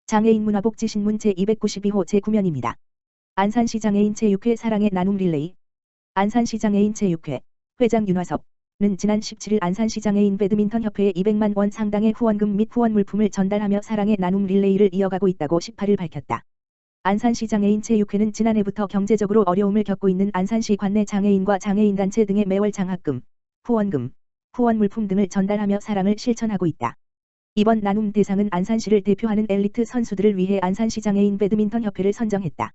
장애인 문화복지신문 제292호 제9면입니다. 안산시 장애인 체육회 사랑의 나눔 릴레이. 안산시 장애인 체육회 회장 윤화섭는 지난 17일 안산시 장애인 배드민턴협회에 200만 원 상당의 후원금 및 후원 물품을 전달하며 사랑의 나눔 릴레이를 이어가고 있다고 18일 밝혔다. 안산시 장애인 체육회는 지난해부터 경제적으로 어려움을 겪고 있는 안산시 관내 장애인과 장애인단체 등의 매월 장학금, 후원금, 후원 물품 등을 전달하며 사랑을 실천하고 있다. 이번 나눔 대상은 안산시를 대표하는 엘리트 선수들을 위해 안산시 장애인 배드민턴협회를 선정했다.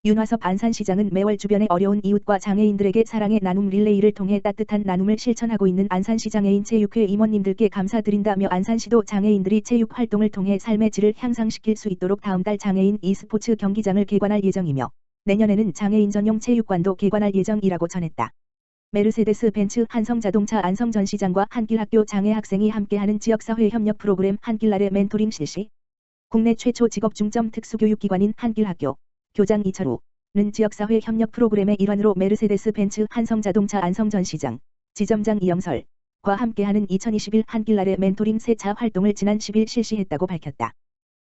윤화섭 안산시장은 매월 주변의 어려운 이웃과 장애인들에게 사랑의 나눔 릴레이를 통해 따뜻한 나눔을 실천하고 있는 안산시 장애인 체육회 임원님들께 감사드린다며 안산시도 장애인들이 체육 활동을 통해 삶의 질을 향상시킬 수 있도록 다음 달 장애인 e스포츠 경기장을 개관할 예정이며 내년에는 장애인 전용 체육관도 개관할 예정이라고 전했다. 메르세데스 벤츠 한성자동차 안성전시장과 한길학교 장애 학생이 함께하는 지역사회 협력 프로그램 한길날의 멘토링 실시. 국내 최초 직업중점 특수교육기관인 한길학교 교장 이철우는 지역사회 협력 프로그램의 일환으로 메르세데스 벤츠 한성자동차 안성전시장 지점장 이영설과 함께하는 2021 한길날의 멘토링 세차 활동을 지난 10일 실시했다고 밝혔다.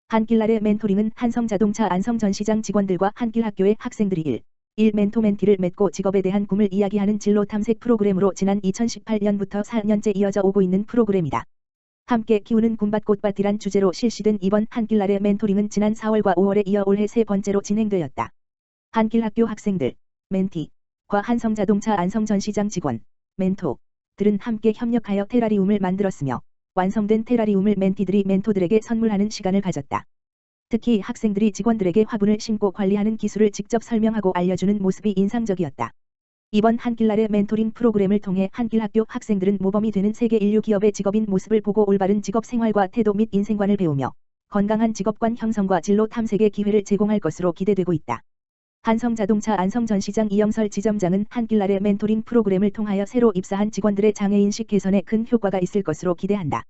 한길날의 멘토링은 한성자동차 안성전시장 직원들과 한길학교의 학생들이 일 멘토멘티를 맺고 직업에 대한 꿈을 이야기하는 진로 탐색 프로그램으로 지난 2018년부터 4년째 이어져 오고 있는 프로그램이다. 함께 키우는 꿈밭꽃밭이란 주제로 실시된 이번 한길날의 멘토링은 지난 4월과 5월에 이어 올해 세 번째로 진행되었다. 한길학교 학생들, 멘티과 한성자동차 안성전시장 직원, 멘토들은 함께 협력하여 테라리움을 만들었으며 완성된 테라리움을 멘티들이 멘토들에게 선물하는 시간을 가졌다. 특히 학생들이 직원들에게 화분을 심고 관리하는 기술을 직접 설명하고 알려주는 모습이 인상적이었다. 이번 한길날의 멘토링 프로그램을 통해 한길학교 학생들은 모범이 되는 세계 인류 기업의 직업인 모습을 보고 올바른 직업 생활과 태도 및 인생관을 배우며 건강한 직업관 형성과 진로 탐색의 기회를 제공할 것으로 기대되고 있다. 한성자동차 안성전시장 이영설 지점장은 한길날의 멘토링 프로그램을 통하여 새로 입사한 직원들의 장애인식 개선에 큰 효과가 있을 것으로 기대한다.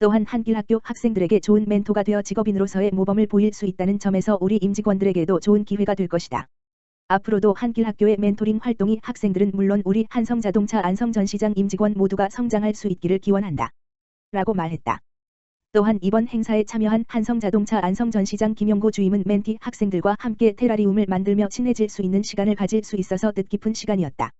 또한 한길학교 학생들에게 좋은 멘토가 되어 직업인으로서의 모범을 보일 수 있다는 점에서 우리 임직원들에게도 좋은 기회가 될 것이다. 앞으로도 한길학교의 멘토링 활동이 학생들은 물론 우리 한성자동차 안성전시장 임직원 모두가 성장할 수 있기를 기원한다. 라고 말했다. 또한 이번 행사에 참여한 한성자동차 안성전시장 김용구 주임은 멘티 학생들과 함께 테라리움을 만들며 친해질 수 있는 시간을 가질 수 있어서 뜻깊은 시간이었다.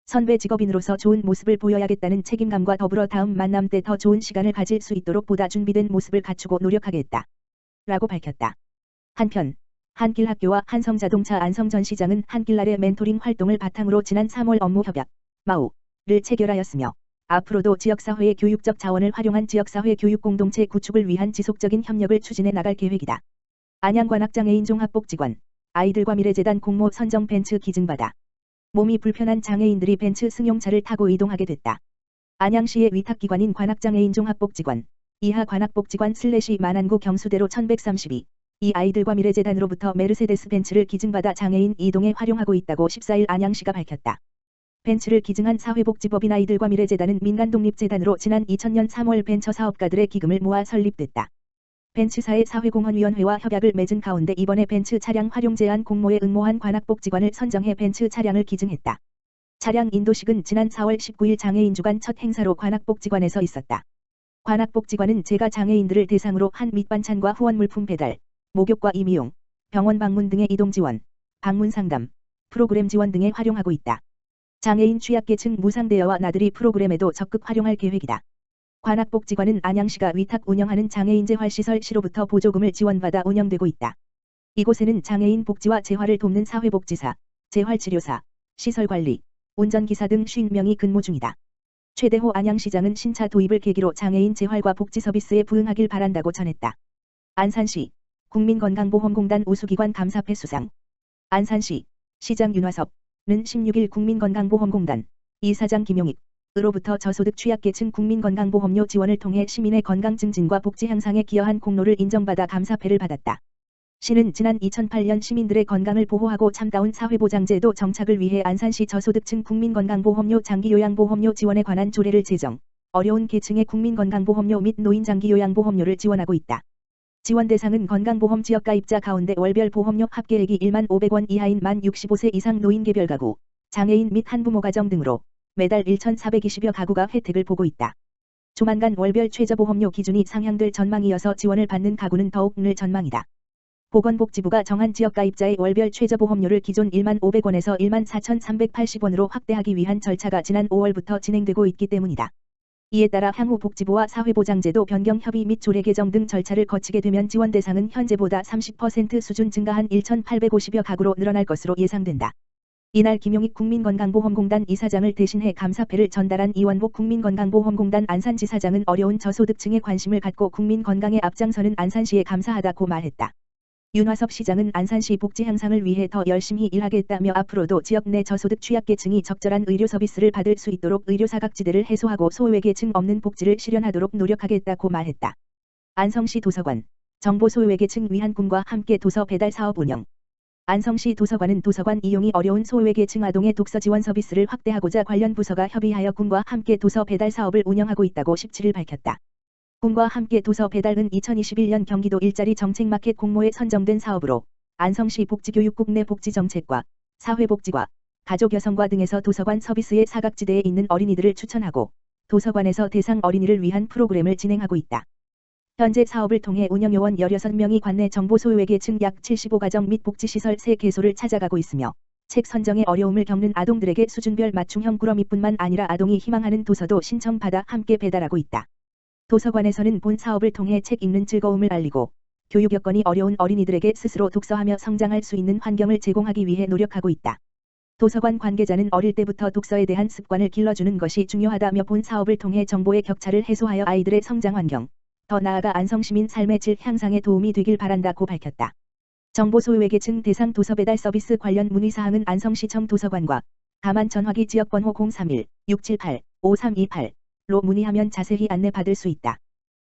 선배 직업인으로서 좋은 모습을 보여야겠다는 책임감과 더불어 다음 만남 때 더 좋은 시간을 가질 수 있도록 보다 준비된 모습을 갖추고 노력하겠다. 라고 밝혔다. 한편 한길학교와 한성자동차 안성전시장은 한길날의 멘토링 활동을 바탕으로 지난 3월 업무 협약 마우를 체결하였으며 앞으로도 지역사회의 교육적 자원을 활용한 지역사회 교육 공동체 구축을 위한 지속적인 협력을 추진해 나갈 계획이다. 안양관악장애인 종합복지관 아이들과 미래재단 공모 선정 벤츠 기증받아 몸이 불편한 장애인들이 벤츠 승용차를 타고 이동하게 됐다. 안양시의 위탁기관인 관악장애인 종합복지관 이하 관악복지관 만안구 경수대로 1132 이 아이들과 미래재단으로부터 메르세데스 벤츠를 기증받아 장애인 이동에 활용하고 있다고 14일 안양시가 밝혔다. 벤츠를 기증한 사회복지법인 아이들과 미래재단은 민간독립재단으로 지난 2000년 3월 벤처 사업가들의 기금을 모아 설립됐다. 벤츠사의 사회공헌위원회와 협약을 맺은 가운데 이번에 벤츠 차량 활용 제한 공모에 응모한 관악복지관을 선정해 벤츠 차량을 기증했다. 차량 인도식은 지난 4월 19일 장애인 주간 첫 행사로 관악복지관에서 있었다. 관악복지관은 재가 장애인들을 대상으로 한 밑반찬과 후원 물품 배달, 목욕과 임의용, 병원 방문 등의 이동 지원, 방문 상담, 프로그램 지원 등에 활용하고 있다. 장애인 취약계층 무상대여와 나들이 프로그램에도 적극 활용할 계획이다. 관악복지관은 안양시가 위탁 운영하는 장애인 재활시설시로부터 보조금을 지원받아 운영되고 있다. 이곳에는 장애인 복지와 재활을 돕는 사회복지사, 재활치료사, 시설관리, 운전기사 등 50명이 근무 중이다. 최대호 안양시장은 신차 도입을 계기로 장애인 재활과 복지 서비스에 부응하길 바란다고 전했다. 안산시 국민건강보험공단 우수기관 감사패 수상. 안산시 시장 윤화섭는 16일 국민건강보험공단 이사장 김용익 으로부터 저소득 취약계층 국민건강보험료 지원을 통해 시민의 건강 증진과 복지 향상에 기여한功노를 인정받아 감사패를 받았다. 시는 지난 2008년 시민들의 건강을 보호하고 참다운 사회보장제도 정착을 위해 안산시 저소득층 국민건강보험료 장기요양보험료 지원에 관한 조례를 제정, 어려운 계층의 국민건강보험료 및 노인 장기요양보험료를 지원하고 있다. 지원 대상은 건강보험 지역가입자 가운데 월별 보험료 합계액이 1만 500원 이하인 만 65세 이상 노인 개별 가구, 장애인 및 한부모 가정 등으로 매달 1,420여 가구가 혜택을 보고 있다. 조만간 월별 최저보험료 기준이 상향될 전망이어서 지원을 받는 가구는 더욱 늘 전망이다. 보건복지부가 정한 지역가입자의 월별 최저보험료를 기존 15,500원에서 14,380원으로 확대하기 위한 절차가 지난 5월부터 진행되고 있기 때문이다. 이에 따라 향후 복지부와 사회보장제도 변경 협의 및 조례 개정 등 절차를 거치게 되면 지원 대상은 현재보다 30% 수준 증가한 1,850여 가구로 늘어날 것으로 예상된다. 이날 김용익 국민건강보험공단 이사장을 대신해 감사패를 전달한 이원복 국민건강보험공단 안산지사장은 어려운 저소득층에 관심을 갖고 국민건강에 앞장서는 안산시에 감사하다고 말했다. 윤화섭 시장은 안산시 복지 향상을 위해 더 열심히 일하겠다며 앞으로도 지역 내 저소득 취약계층이 적절한 의료 서비스를 받을 수 있도록 의료 사각지대를 해소하고 소외계층 없는 복지를 실현하도록 노력하겠다고 말했다. 안성시 도서관, 정보 소외계층 위한 꿈과 함께 도서 배달 사업 운영. 안성시 도서관은 도서관 이용이 어려운 소외계층 아동의 독서 지원 서비스를 확대하고자 관련 부서가 협의하여 꿈과 함께 도서 배달 사업을 운영하고 있다고 17일 밝혔다. 꿈과 함께 도서 배달은 2021년 경기도 일자리 정책마켓 공모에 선정된 사업으로 안성시 복지교육국 내 복지정책과 사회복지과 가족여성과 등에서 도서관 서비스의 사각지대에 있는 어린이들을 추천하고 도서관에서 대상 어린이를 위한 프로그램을 진행하고 있다. 현재 사업을 통해 운영요원 16명이 관내 정보 소외계층 약 75가정 및 복지시설 3개소를 찾아가고 있으며 책 선정에 어려움을 겪는 아동들에게 수준별 맞춤형 꾸러미뿐만 아니라 아동이 희망하는 도서도 신청받아 함께 배달하고 있다. 도서관에서는 본 사업을 통해 책 읽는 즐거움을 알리고 교육 여건이 어려운 어린이들에게 스스로 독서하며 성장할 수 있는 환경을 제공하기 위해 노력하고 있다. 도서관 관계자는 어릴 때부터 독서에 대한 습관을 길러주는 것이 중요하다며 본 사업을 통해 정보의 격차를 해소하여 아이들의 성장 환경, 더 나아가 안성시민 삶의 질 향상에 도움이 되길 바란다고 밝혔다. 정보 소외계층 대상 도서 배달 서비스 관련 문의사항은 안성시청 도서관과 다만 전화기 지역번호 031-678-5328로 문의하면 자세히 안내받을 수 있다.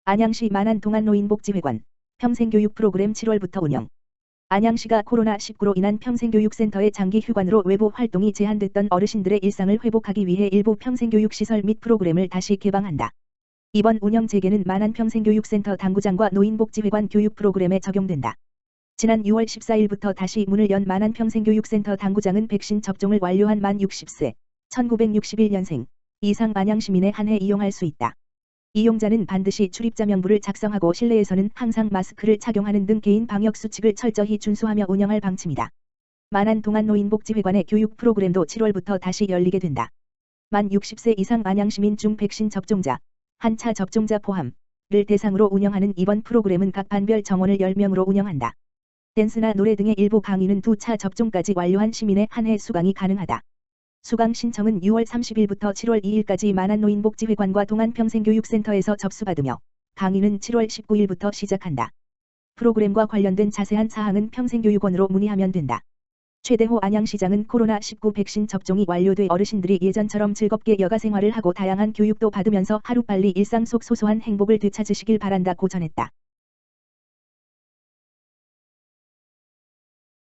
안양시 만안 동안노인복지회관 평생교육 프로그램 7월부터 운영. 안양시가 코로나19로 인한 평생교육센터의 장기 휴관으로 외부 활동이 제한됐던 어르신들의 일상을 회복하기 위해 일부 평생교육시설 및 프로그램을 다시 개방한다. 이번 운영 재개는 만안 평생교육센터 당구장과 노인복지회관 교육 프로그램에 적용된다. 지난 6월 14일부터 다시 문을 연 만안 평생교육센터 당구장은 백신 접종을 완료한 만 60세, 1961년생 이상 안양시민에 한해 이용할 수 있다. 이용자는 반드시 출입자 명부를 작성하고 실내에서는 항상 마스크를 착용하는 등 개인 방역 수칙을 철저히 준수하며 운영할 방침이다. 만안 동안노인복지회관의 교육 프로그램도 7월부터 다시 열리게 된다. 만 60세 이상 안양시민 중 백신 접종자, 1차 접종자 포함을 대상으로 운영하는 이번 프로그램은 각 반별 정원을 10명으로 운영한다. 댄스나 노래 등의 일부 강의는 2차 접종까지 완료한 시민에 한해 수강이 가능하다. 수강 신청은 6월 30일부터 7월 2일까지 만안노인복지회관과 동안평생교육센터에서 접수받으며 강의는 7월 19일부터 시작한다. 프로그램과 관련된 자세한 사항은 평생교육원으로 문의하면 된다. 최대호 안양시장은 코로나19 백신 접종이 완료돼 어르신들이 예전처럼 즐겁게 여가생활을 하고 다양한 교육도 받으면서 하루빨리 일상 속 소소한 행복을 되찾으시길 바란다고 전했다.